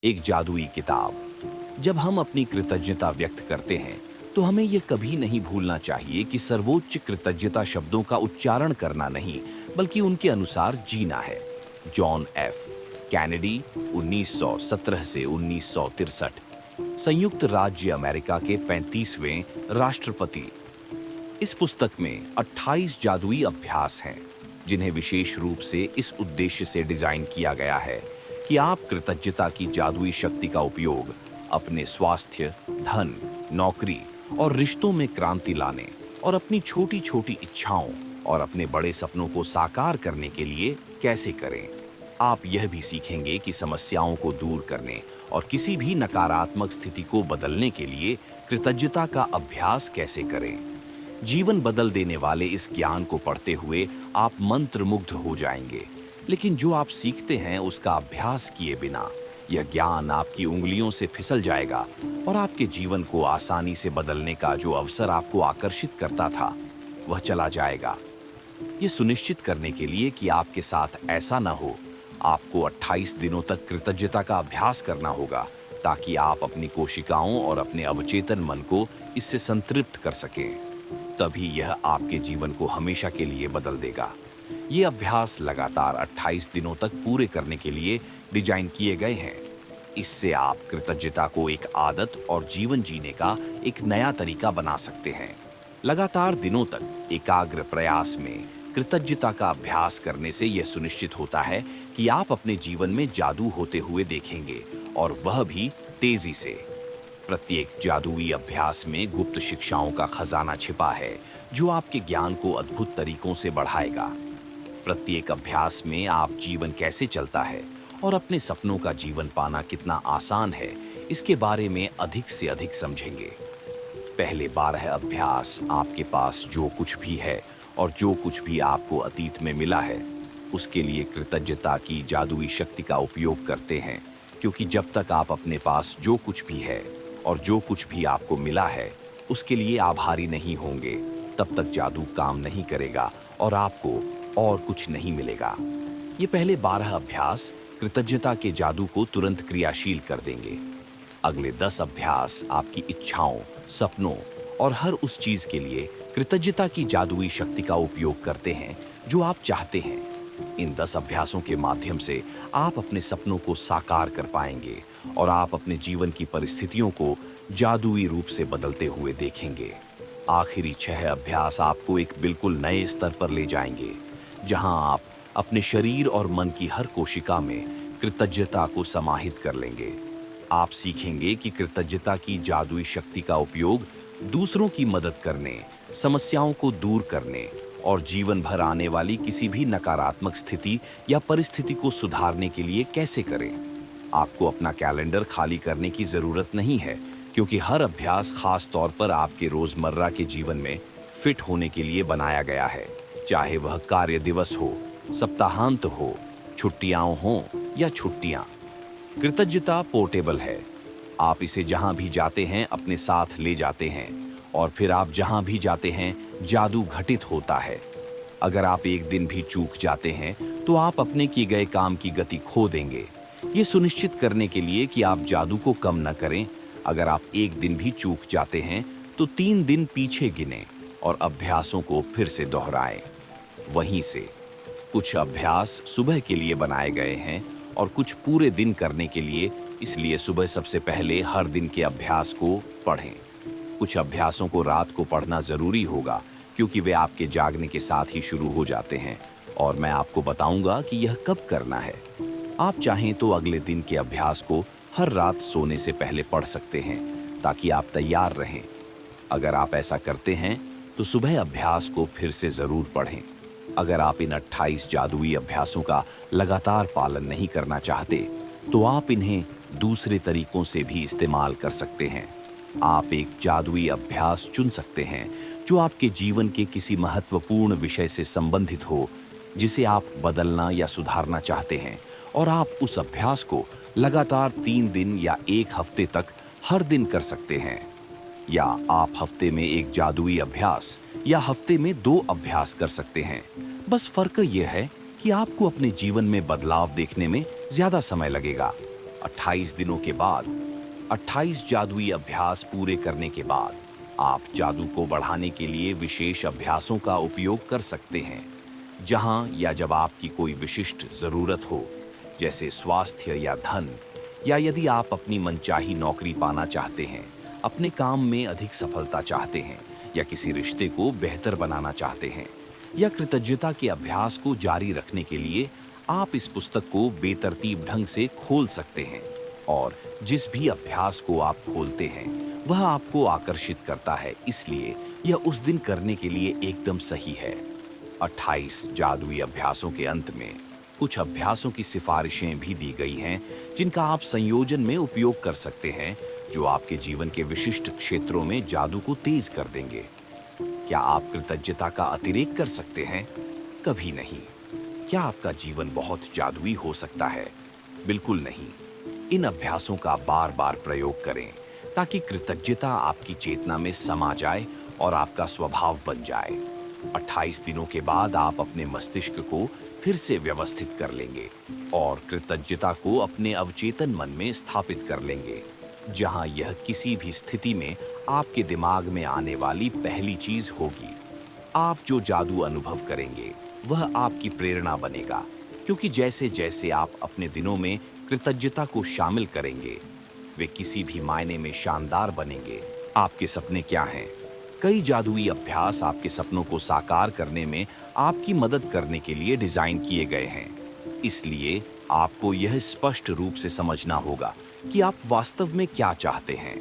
एक जादुई किताब। जब हम अपनी कृतज्ञता व्यक्त करते हैं तो हमें यह कभी नहीं भूलना चाहिए कि सर्वोच्च कृतज्ञता शब्दों का उच्चारण करना नहीं बल्कि उनके अनुसार जीना है। जॉन एफ कैनेडी 1917 से 1963, संयुक्त राज्य अमेरिका के 35वें राष्ट्रपति। इस पुस्तक में 28 जादुई अभ्यास हैं जिन्हें विशेष रूप से इस उद्देश्य से डिजाइन किया गया है कि आप कृतज्ञता की जादुई शक्ति का उपयोग अपने स्वास्थ्य, धन, नौकरी और रिश्तों में क्रांति लाने और अपनी छोटी छोटी इच्छाओं और अपने बड़े सपनों को साकार करने के लिए कैसे करें। आप यह भी सीखेंगे कि समस्याओं को दूर करने और किसी भी नकारात्मक स्थिति को बदलने के लिए कृतज्ञता का अभ्यास कैसे करें। जीवन बदल देने वाले इस ज्ञान को पढ़ते हुए आप मंत्रमुग्ध हो जाएंगे, लेकिन जो आप सीखते हैं उसका अभ्यास किए बिना यह ज्ञान आपकी उंगलियों से फिसल जाएगा और आपके जीवन को आसानी से बदलने का जो अवसर आपको आकर्षित करता था वह चला जाएगा। यह सुनिश्चित करने के लिए कि आपके साथ ऐसा न हो, आपको 28 दिनों तक कृतज्ञता का अभ्यास करना होगा ताकि आप अपनी कोशिकाओं और अपने अवचेतन मन को इससे संतृप्त कर सकें। तभी यह आपके जीवन को हमेशा के लिए बदल देगा। ये अभ्यास लगातार 28 दिनों तक पूरे करने के लिए डिजाइन किए गए हैं। इससे आप कृतज्ञता को एक आदत और जीवन जीने का एक नया तरीका बना सकते हैं। लगातार दिनों तक एकाग्र प्रयास में कृतज्ञता का अभ्यास करने से यह सुनिश्चित होता है कि आप अपने जीवन में जादू होते हुए देखेंगे और वह भी तेजी से। प्रत्येक जादुई अभ्यास में गुप्त शिक्षाओं का खजाना छिपा है जो आपके ज्ञान को अद्भुत तरीकों से बढ़ाएगा। प्रत्येक अभ्यास में आप जीवन कैसे चलता है और अपने सपनों का जीवन पाना कितना आसान है इसके बारे में अधिक से अधिक समझेंगे। पहले 12 अभ्यास आपके पास जो कुछ भी है और जो कुछ भी आपको अतीत में मिला है उसके लिए कृतज्ञता की जादुई शक्ति का उपयोग करते हैं, क्योंकि जब तक आप अपने पास जो कुछ भी है और जो कुछ भी आपको मिला है उसके लिए आभारी नहीं होंगे तब तक जादू काम नहीं करेगा और आपको और कुछ नहीं मिलेगा। ये पहले 12 अभ्यास कृतज्ञता के जादू को तुरंत क्रियाशील कर देंगे। अगले 10 अभ्यास आपकी इच्छाओं, सपनों और हर उस चीज के लिए कृतज्ञता की जादुई शक्ति का उपयोग करते हैं जो आप चाहते हैं। इन 10 अभ्यासों के माध्यम से आप अपने सपनों को साकार कर पाएंगे और आप अपने जीवन की परिस्थितियों को जादुई रूप से बदलते हुए देखेंगे। आखिरी 6 अभ्यास आपको एक बिल्कुल नए स्तर पर ले जाएंगे जहां आप अपने शरीर और मन की हर कोशिका में कृतज्ञता को समाहित कर लेंगे। आप सीखेंगे कि कृतज्ञता की जादुई शक्ति का उपयोग दूसरों की मदद करने, समस्याओं को दूर करने और जीवन भर आने वाली किसी भी नकारात्मक स्थिति या परिस्थिति को सुधारने के लिए कैसे करें। आपको अपना कैलेंडर खाली करने की जरूरत नहीं है, क्योंकि हर अभ्यास खास तौर पर आपके रोजमर्रा के जीवन में फिट होने के लिए बनाया गया है। चाहे वह कार्य दिवस हो, सप्ताहांत हो, छुट्टियां हो या छुट्टियां। कृतज्ञता पोर्टेबल है। आप इसे जहां भी जाते हैं अपने साथ ले जाते हैं और फिर आप जहां भी जाते हैं जादू घटित होता है। अगर आप एक दिन भी चूक जाते हैं तो आप अपने किए गए काम की गति खो देंगे। ये सुनिश्चित करने के लिए कि आप जादू को कम न करें, अगर आप एक दिन भी चूक जाते हैं तो 3 दिन पीछे गिनें और अभ्यासों को फिर से दोहराएं। वहीं से कुछ अभ्यास सुबह के लिए बनाए गए हैं और कुछ पूरे दिन करने के लिए, इसलिए सुबह सबसे पहले हर दिन के अभ्यास को पढ़ें। कुछ अभ्यासों को रात को पढ़ना जरूरी होगा क्योंकि वे आपके जागने के साथ ही शुरू हो जाते हैं और मैं आपको बताऊंगा कि यह कब करना है। आप चाहें तो अगले दिन के अभ्यास को हर रात सोने से पहले पढ़ सकते हैं ताकि आप तैयार रहें। अगर आप ऐसा करते हैं तो सुबह अभ्यास को फिर से जरूर पढ़ें। अगर आप इन 28 जादुई अभ्यासों का लगातार पालन नहीं करना चाहते तो आप इन्हें दूसरे तरीकों से भी इस्तेमाल कर सकते हैं। आप एक जादुई अभ्यास चुन सकते हैं जो आपके जीवन के किसी महत्वपूर्ण विषय से संबंधित हो जिसे आप बदलना या सुधारना चाहते हैं, और आप उस अभ्यास को लगातार 3 दिन या 1 हफ्ते तक हर दिन कर सकते हैं। या आप हफ्ते में एक जादुई अभ्यास या हफ्ते में 2 अभ्यास कर सकते हैं। बस फर्क यह है कि आपको अपने जीवन में बदलाव देखने में ज्यादा समय लगेगा। 28 दिनों के बाद, 28 जादुई अभ्यास पूरे करने के बाद आप जादू को बढ़ाने के लिए विशेष अभ्यासों का उपयोग कर सकते हैं। जहां या जब आपकी कोई विशिष्ट जरूरत हो, जैसे स्वास्थ्य या धन, या यदि आप अपनी मनचाही नौकरी पाना चाहते हैं, अपने काम में अधिक सफलता चाहते हैं, या किसी रिश्ते को बेहतर बनाना चाहते हैं, या कृतज्ञता के अभ्यास को जारी रखने के लिए आप इस पुस्तक को बेतरतीब ढंग से खोल सकते हैं। और जिस भी अभ्यास को आप खोलते हैं वह आपको आकर्षित करता है, इसलिए यह उस दिन करने के लिए एकदम सही है। 28 जादुई अभ्यासों के अंत में कुछ अभ्यासों की सिफारिशें भी दी गई हैं जिनका आप संयोजन में उपयोग कर सकते हैं, जो आपके जीवन के विशिष्ट क्षेत्रों में जादू को तेज कर देंगे। क्या आप कृतज्ञता का अतिरेक कर सकते हैं? कभी नहीं। क्या आपका जीवन बहुत जादुई हो सकता है? बिल्कुल नहीं। इन अभ्यासों का बार बार प्रयोग करें ताकि कृतज्ञता आपकी चेतना में समा जाए और आपका स्वभाव बन जाए। 28 दिनों के बाद आप अपने मस्तिष्क को फिर से व्यवस्थित कर लेंगे और कृतज्ञता को अपने अवचेतन मन में स्थापित कर लेंगे, जहां यह किसी भी स्थिति में आपके दिमाग में आने वाली पहली चीज होगी। आप जो जादू अनुभव करेंगे वह आपकी प्रेरणा बनेगा, क्योंकि जैसे जैसे आप अपने दिनों में कृतज्ञता को शामिल करेंगे, वे किसी भी मायने में शानदार बनेंगे। आपके सपने क्या हैं? कई जादुई अभ्यास आपके सपनों को साकार करने में आपकी मदद करने के लिए डिजाइन किए गए हैं। इसलिए आपको यह स्पष्ट रूप से समझना होगा कि आप वास्तव में क्या चाहते हैं।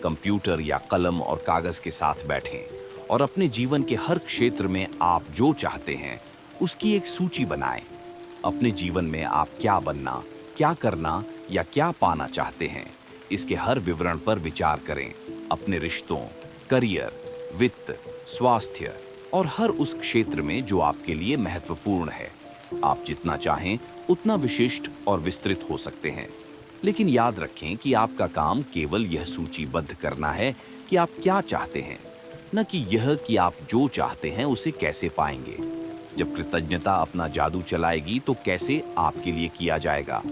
कंप्यूटर या कलम और कागज के साथ बैठें और अपने जीवन के हर क्षेत्र में आप जो चाहते हैं उसकी एक सूची बनाएं। अपने जीवन में आप क्या बनना, क्या करना या क्या पाना चाहते हैं, इसके हर विवरण पर विचार करें। अपने रिश्तों, करियर, वित्त, स्वास्थ्य और हर उस क्षेत्र में जो आपके लिए महत्वपूर्ण है। आप जितना चाहें उतना विशिष्ट और विस्तृत हो सकते हैं, लेकिन याद रखें कि आपका काम केवल यह सूचीबद्ध करना है कि आप क्या चाहते हैं, न कि यह कि आप जो चाहते हैं उसे कैसे पाएंगे। जब कृतज्ञता अपना जादू चलाएगी तो कैसे आपके लिए किया जाएगा।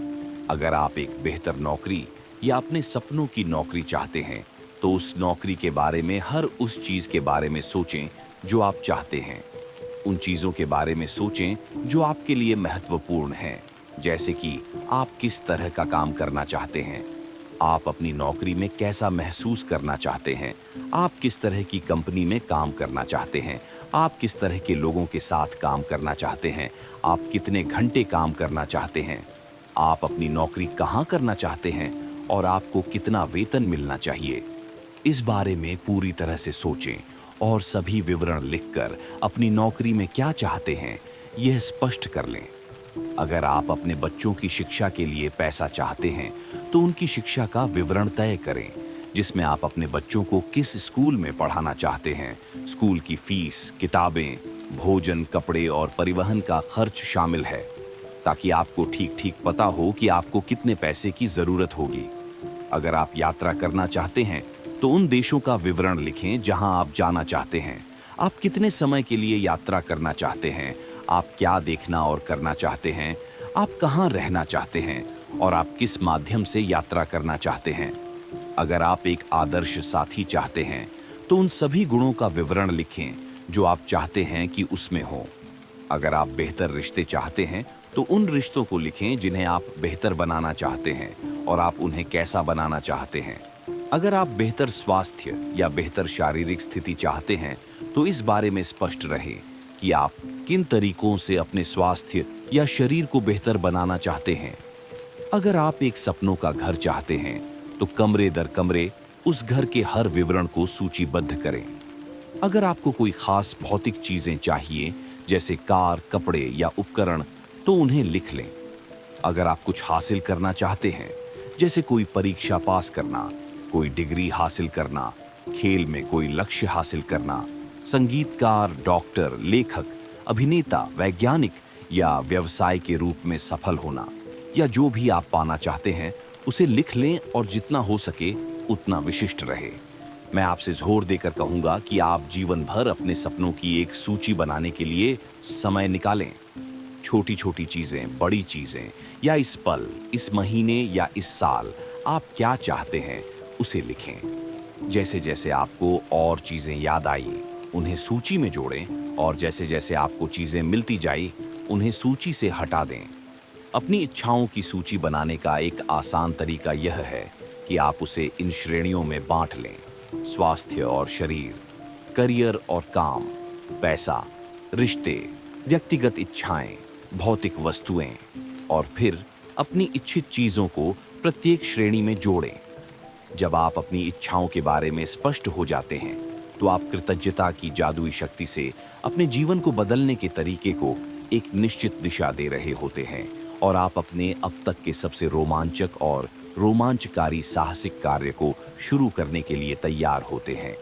अगर आप एक बेहतर नौकरी या अपने सपनों की नौकरी चाहते हैं, तो उस नौकरी के बारे में हर उस चीज के बारे में सोचें जो आप चाहते हैं। उन चीजों के बारे में सोचें जो आपके लिए महत्वपूर्ण हैं, जैसे कि आप किस तरह का काम करना चाहते हैं, आप अपनी नौकरी में कैसा महसूस करना चाहते हैं, आप किस तरह की कंपनी में काम करना चाहते हैं, आप किस तरह के लोगों के साथ काम करना चाहते हैं, आप कितने घंटे काम करना चाहते हैं, आप अपनी नौकरी कहाँ करना चाहते हैं और आपको कितना वेतन मिलना चाहिए। इस बारे में पूरी तरह से सोचें और सभी विवरण लिखकर अपनी नौकरी में क्या चाहते हैं यह स्पष्ट कर लें। अगर आप अपने बच्चों की शिक्षा के लिए पैसा चाहते हैं, तो उनकी शिक्षा का विवरण तय करें, जिसमें आप अपने बच्चों को किस स्कूल में पढ़ाना चाहते हैं। स्कूल की फीस, किताबें, भोजन, कपड़े और परिवहन का खर्च शामिल है, ताकि आपको ठीक ठीक पता हो कि आपको कितने पैसे की जरूरत होगी। अगर आप यात्रा करना चाहते हैं, तो उन देशों का विवरण लिखें जहां आप जाना चाहते हैं। आप कितने समय के लिए यात्रा करना चाहते हैं, आप क्या देखना और करना चाहते हैं, आप कहां रहना चाहते हैं और आप किस माध्यम से यात्रा करना चाहते हैं। अगर आप एक आदर्श साथी चाहते हैं, तो उन सभी गुणों का विवरण लिखें जो आप चाहते हैं कि उसमें हो। अगर आप बेहतर रिश्ते चाहते हैं, तो उन रिश्तों को लिखें जिन्हें आप बेहतर बनाना चाहते हैं और आप उन्हें कैसा बनाना चाहते हैं। अगर आप बेहतर स्वास्थ्य या बेहतर शारीरिक स्थिति चाहते हैं, तो इस बारे में स्पष्ट रहें कि आप किन तरीकों से अपने स्वास्थ्य या शरीर को बेहतर बनाना चाहते हैं। अगर आप एक सपनों का घर चाहते हैं, तो कमरे दर कमरे उस घर के हर विवरण को सूचीबद्ध करें। अगर आपको कोई खास भौतिक चीजें चाहिए, जैसे कार, कपड़े या उपकरण, तो उन्हें लिख लें। अगर आप कुछ हासिल करना चाहते हैं, जैसे कोई परीक्षा पास करना, कोई डिग्री हासिल करना, खेल में कोई लक्ष्य हासिल करना, संगीतकार, डॉक्टर, लेखक, अभिनेता, वैज्ञानिक या व्यवसाय के रूप में सफल होना, या जो भी आप पाना चाहते हैं उसे लिख लें और जितना हो सके उतना विशिष्ट रहे। मैं आपसे जोर देकर कहूंगा कि आप जीवन भर अपने सपनों की एक सूची बनाने के लिए समय निकालें। छोटी छोटी चीजें, बड़ी चीजें, या इस पल, इस महीने या इस साल आप क्या चाहते हैं, उसे लिखें। जैसे जैसे आपको और चीजें याद आई, उन्हें सूची में जोड़ें, और जैसे जैसे आपको चीजें मिलती जाई, उन्हें सूची से हटा दें। अपनी इच्छाओं की सूची बनाने का एक आसान तरीका यह है कि आप उसे इन श्रेणियों में बांट लें: स्वास्थ्य और शरीर, करियर और काम, पैसा, रिश्ते, व्यक्तिगत इच्छाएं, भौतिक वस्तुएं, और फिर अपनी इच्छित चीजों को प्रत्येक श्रेणी में जोड़ें। जब आप अपनी इच्छाओं के बारे में स्पष्ट हो जाते हैं, तो आप कृतज्ञता की जादुई शक्ति से अपने जीवन को बदलने के तरीके को एक निश्चित दिशा दे रहे होते हैं, और आप अपने अब तक के सबसे रोमांचक और रोमांचकारी साहसिक कार्य को शुरू करने के लिए तैयार होते हैं।